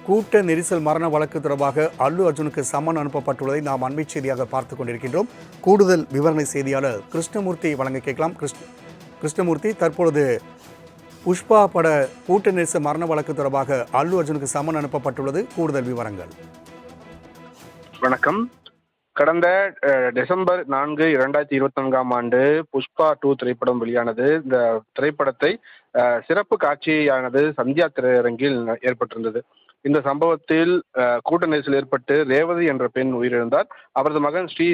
கூட்ட நெரிசல் மரண வழக்கு தொடர்பாக அல்லு அர்ஜுனுக்கு சம்மன் அனுப்பப்பட்டுள்ளதை நாம் அண்மை செய்தியாக பார்த்துக் கொண்டிருக்கின்றோம். கூடுதல் விவரணை செய்தியாளர் கிருஷ்ணமூர்த்தி வழங்க கேட்கலாம். கிருஷ்ணமூர்த்தி, தற்பொழுது புஷ்பா பட கூட்ட நெரிசல் மரண வழக்கு தொடர்பாக அல்லு அர்ஜுனுக்கு சம்மன் அனுப்பப்பட்டுள்ளது. கூடுதல் விவரங்கள். வணக்கம். கடந்த டிசம்பர் 4, 2024 புஷ்பா 2 திரைப்படம் வெளியானது. இந்த திரைப்படத்தை சிறப்பு காட்சியானது சந்தியா திரையரங்கில் ஏற்பட்டிருந்தது. இந்த சம்பவத்தில் கூட்ட நெரிசல் ஏற்பட்டு ரேவதி என்ற பெண் உயிரிழந்தார். அவரது மகன் ஸ்ரீ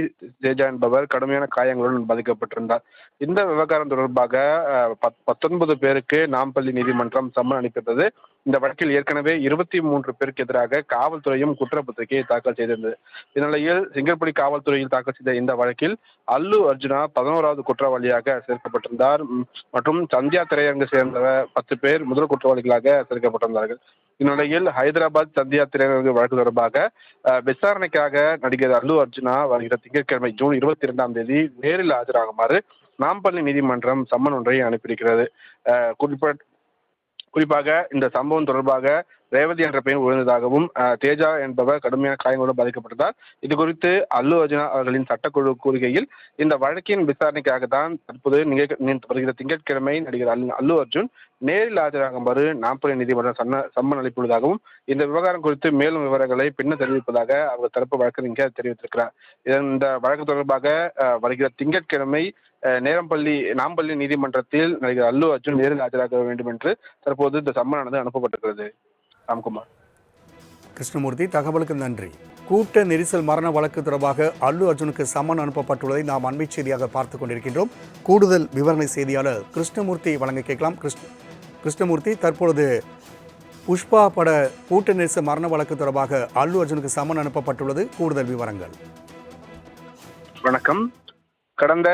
தேஜா என்பவர் கடுமையான காயங்களுடன் பாதிக்கப்பட்டிருந்தார். இந்த விவகாரம் தொடர்பாக 19 பேருக்கு நாம்பள்ளி நீதிமன்றம் சம்மன் அனுப்பியிருந்தது. இந்த வழக்கில் ஏற்கனவே 23 பேருக்கு எதிராக காவல்துறையும் குற்றப்பத்திரிகையை தாக்கல் செய்திருந்தது. இந்நிலையில் சிங்கப்பள்ளி காவல்துறையில் தாக்கல் செய்த இந்த வழக்கில் அல்லு அர்ஜுனா 11வது குற்றவாளியாக சேர்க்கப்பட்டிருந்தார். மற்றும் சந்தியா திரையரங்கு சேர்ந்த 10 பேர் முதல் குற்றவாளிகளாக சேர்க்கப்பட்டிருந்தார்கள். இந்நிலையில் ஹைதராபாத் சந்தியா திரையரங்கு வழக்கு தொடர்பாக விசாரணைக்காக நடிகர் அல்லு அர்ஜுனா வருகிற திங்கட்கிழமை ஜூன் 22 நேரில் ஆஜராகுமாறு நாம்பள்ளி நீதிமன்றம் சம்மன் ஒன்றை அனுப்பியிருக்கிறது. குறிப்பாக இந்த சம்பவம் தொடர்பாக ரேவதி என்ற பெண் உயர்ந்ததாகவும் தேஜா என்பவர் கடுமையான காயங்களுடன் பாதிக்கப்பட்டதால் இது குறித்து அல்லு அர்ஜுனா அவர்களின் சட்டக்குழு கூறுகையில் இந்த வழக்கின் விசாரணைக்காக தான் தற்போது வருகிற திங்கட்கிழமை நடிகர் அல்லு அர்ஜுன் நேரில் ஆஜராகுமாறு நாம்பள்ளி நீதிமன்றம் சம்மன் அளிப்புள்ளதாகவும் இந்த விவகாரம் குறித்து மேலும் விவரங்களை பின்னர் தெரிவிப்பதாக அவர் தரப்பு வழக்கறிஞர் தெரிவித்திருக்கிறார். இந்த வழக்கு தொடர்பாக வருகிற திங்கட்கிழமை நாம்பள்ளி நீதிமன்றத்தில் நடிகர் அல்லு அர்ஜுன் நேரில் ஆஜராக வேண்டும் என்று தற்போது இந்த சம்மனானது அனுப்பப்பட்டிருக்கிறது. ராம்குமார். கிருஷ்ணமூர்த்தி, தகவலுக்கு நன்றி. கூட்ட நெரிசல் மரண வழக்கு தொடர்பாக அல்லு அர்ஜுனுக்கு சம்மன் அனுப்பப்பட்டுள்ளதை நாம் அண்மை செய்தியாக பார்த்துக் கொண்டிருக்கின்றோம். கூடுதல் விவரணை செய்தியாளர் கிருஷ்ணமூர்த்தி வழங்க கேட்கலாம். கிருஷ்ணமூர்த்தி, தற்பொழுது புஷ்பா பட கூட்ட நெரிசல் மரண வழக்கு தொடர்பாக அல்லு அர்ஜுனுக்கு சம்மன் அனுப்பப்பட்டுள்ளது. கூடுதல் விவரங்கள். வணக்கம். கடந்த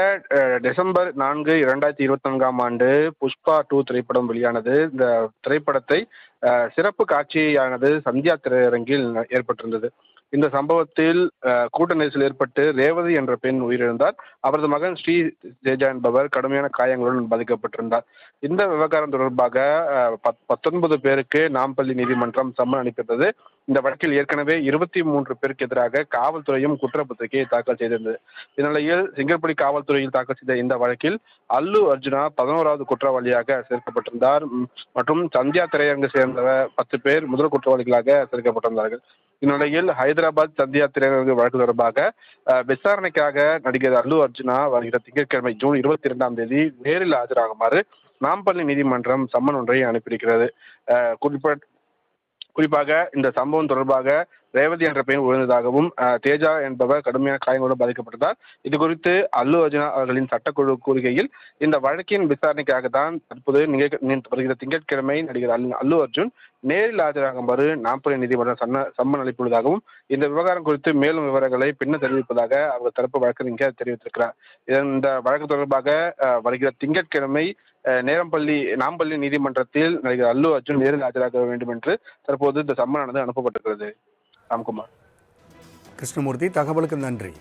டிசம்பர் 4, 2024 புஷ்பா 2 திரைப்படம் வெளியானது. இந்த திரைப்படத்தை சிறப்பு காட்சியானது சந்தியா திரையரங்கில் ஏற்பட்டிருந்தது. இந்த சம்பவத்தில் கூட்ட நெரிசல் ஏற்பட்டு ரேவதி என்ற பெண் உயிரிழந்தார். அவரது மகன் ஸ்ரீ தேஜா என்பவர் கடுமையான காயங்களுடன் பாதிக்கப்பட்டிருந்தார். இந்த விவகாரம் தொடர்பாக 19 பேருக்கு நாம்பள்ளி நீதிமன்றம் சம்மன் அனுப்பியிருந்தது. இந்த வழக்கில் ஏற்கனவே 23 பேருக்கு எதிராக காவல்துறையும் குற்றப்பத்திரிகையை தாக்கல் செய்திருந்தது. இந்நிலையில் சிங்கப்பள்ளி காவல்துறையில் தாக்கல் செய்த இந்த வழக்கில் அல்லு அர்ஜுனா 11வது குற்றவாளியாக சேர்க்கப்பட்டிருந்தார். மற்றும் சந்தியா திரையரங்கு சேர்ந்த 10 பேர் முதல் குற்றவாளிகளாக சேர்க்கப்பட்டிருந்தார்கள். இந்நிலையில் ஹைதராபாத் சந்தியா திரையரங்கு வழக்கு தொடர்பாக விசாரணைக்காக நடிகர் அல்லு அர்ஜுனா வருகிற திங்கட்கிழமை ஜூன் 22 நேரில் ஆஜராகுமாறு நாம்பள்ளி நீதிமன்றம் சம்மன் ஒன்றை அனுப்பியிருக்கிறது. குறிப்பாக இந்த சம்பவம் தொடர்பாக ரேவதி என்ற பெண் உயர்ந்ததாகவும் தேஜா என்பவர் கடுமையான காயங்களுடன் பாதிக்கப்பட்டதால் இது குறித்து அல்லு அர்ஜுனா அவர்களின் சட்டக்குழு கூறுகையில் இந்த வழக்கின் விசாரணைக்காக தான் தற்போது வருகிற திங்கட்கிழமை நடிகர் அல்லு அர்ஜுன் நேரில் ஆஜராகுமாறு நாம்பள்ளி நீதிமன்றம் சம்மன் அளிப்புள்ளதாகவும் இந்த விவகாரம் குறித்து மேலும் விவரங்களை பின்னர் தெரிவிப்பதாக அவர் தரப்பு வழக்கறிஞர் தெரிவித்திருக்கிறார். இந்த வழக்கு தொடர்பாக வருகிற திங்கட்கிழமை நாம்பள்ளி நீதிமன்றத்தில் நடிகர் அல்லு அர்ஜுன் நேரில் ஆஜராக வேண்டும் என்று தற்போது இந்த சம்மனானது அனுப்பப்பட்டிருக்கிறது. ராம்குமார். கிருஷ்ணமூர்த்தி, தகவலுக்கு நன்றி.